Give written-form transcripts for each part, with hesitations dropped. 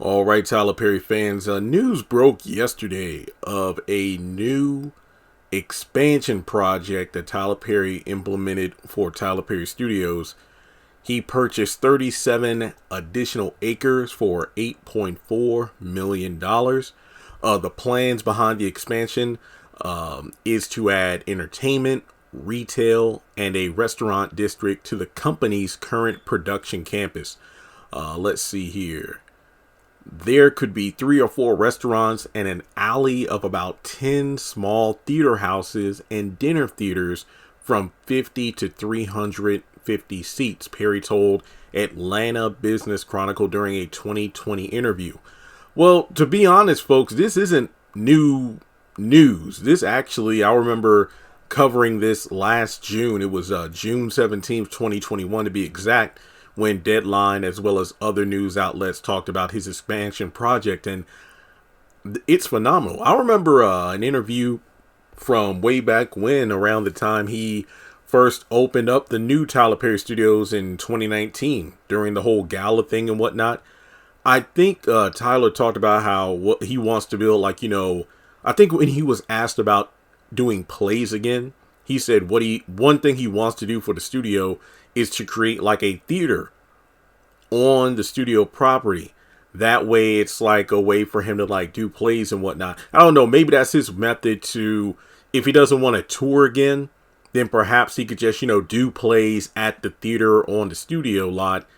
All right, Tyler Perry fans, news broke yesterday of a new expansion project that Tyler Perry implemented for Tyler Perry Studios. He purchased 37 additional acres for $8.4 million. The plans behind the expansion is to add entertainment, retail, and a restaurant district to the company's current production campus. Let's see here. There could be 3 or 4 restaurants and an alley of about 10 small theater houses and dinner theaters from 50 to 350 seats, Perry told Atlanta Business Chronicle during a 2020 interview. Well, to be honest, folks, this isn't new news. This actually, I remember covering this last June. It was June 17th, 2021 to be exact, when Deadline as well as other news outlets talked about his expansion project, and it's phenomenal. I remember an interview from way back when, around the time he first opened up the new Tyler Perry Studios in 2019 during the whole gala thing and whatnot. I think Tyler talked about how what he wants to build, I think when he was asked about doing plays again, he said one thing he wants to do for the studio is to create like a theater on the studio property. That way it's like a way for him to like do plays and whatnot. I don't know, maybe that's his method to, if he doesn't want to tour again, then perhaps he could just, do plays at the theater on the studio lot,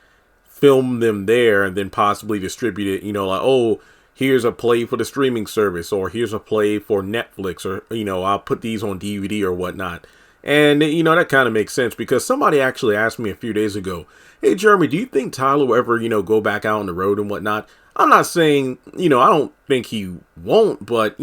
film them there, and then possibly distribute it, oh, here's a play for the streaming service, or here's a play for Netflix, or, I'll put these on DVD or whatnot. And, that kind of makes sense, because somebody actually asked me a few days ago, hey, Jeremy, do you think Tyler will ever, go back out on the road and whatnot? I'm not saying, I don't think he won't, but,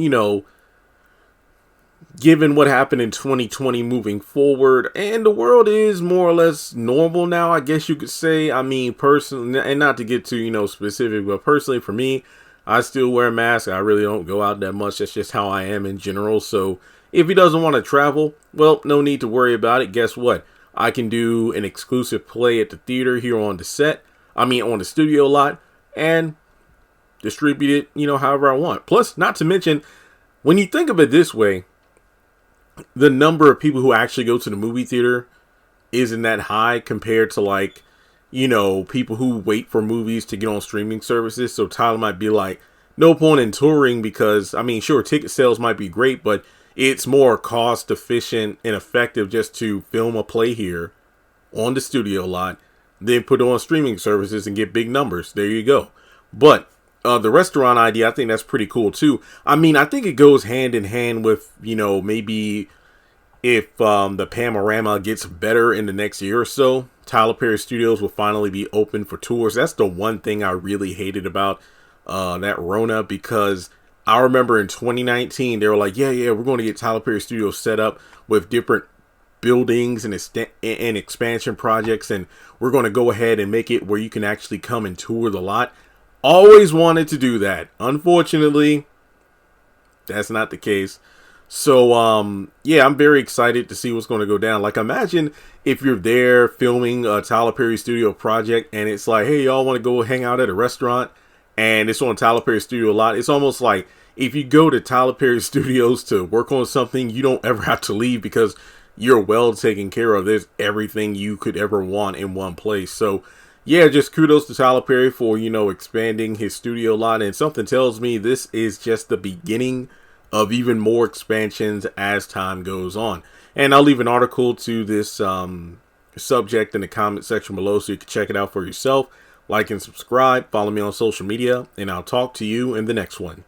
given what happened in 2020 moving forward, and the world is more or less normal now, I guess you could say. I mean, personally, and not to get too, specific, but personally for me, I still wear a mask. I really don't go out that much. That's just how I am in general. So if he doesn't want to travel, well, no need to worry about it. Guess what? I can do an exclusive play at the theater here on the studio lot, and distribute it, however I want. Plus, not to mention, when you think of it this way, the number of people who actually go to the movie theater isn't that high compared to people who wait for movies to get on streaming services. So Tyler might be like, no point in touring, because, sure, ticket sales might be great, but it's more cost efficient and effective just to film a play here on the studio lot, then put it on streaming services and get big numbers. There you go. But the restaurant idea, I think that's pretty cool too. I think it goes hand in hand with, maybe if the panorama gets better in the next year or so, Tyler Perry Studios will finally be open for tours. That's the one thing I really hated about that Rona, because I remember in 2019, they were like, yeah, we're going to get Tyler Perry Studios set up with different buildings and expansion projects, and we're going to go ahead and make it where you can actually come and tour the lot. Always wanted to do that. Unfortunately, that's not the case. So, I'm very excited to see what's going to go down. Like, imagine if you're there filming a Tyler Perry Studio project, and it's like, hey, y'all want to go hang out at a restaurant, and it's on Tyler Perry Studio lot. It's almost like if you go to Tyler Perry Studios to work on something, you don't ever have to leave, because you're well taken care of. There's everything you could ever want in one place. So, yeah, just kudos to Tyler Perry for, expanding his studio lot. And something tells me this is just the beginning of even more expansions as time goes on. And I'll leave an article to this subject in the comment section below so you can check it out for yourself. Like and subscribe. Follow me on social media. And I'll talk to you in the next one.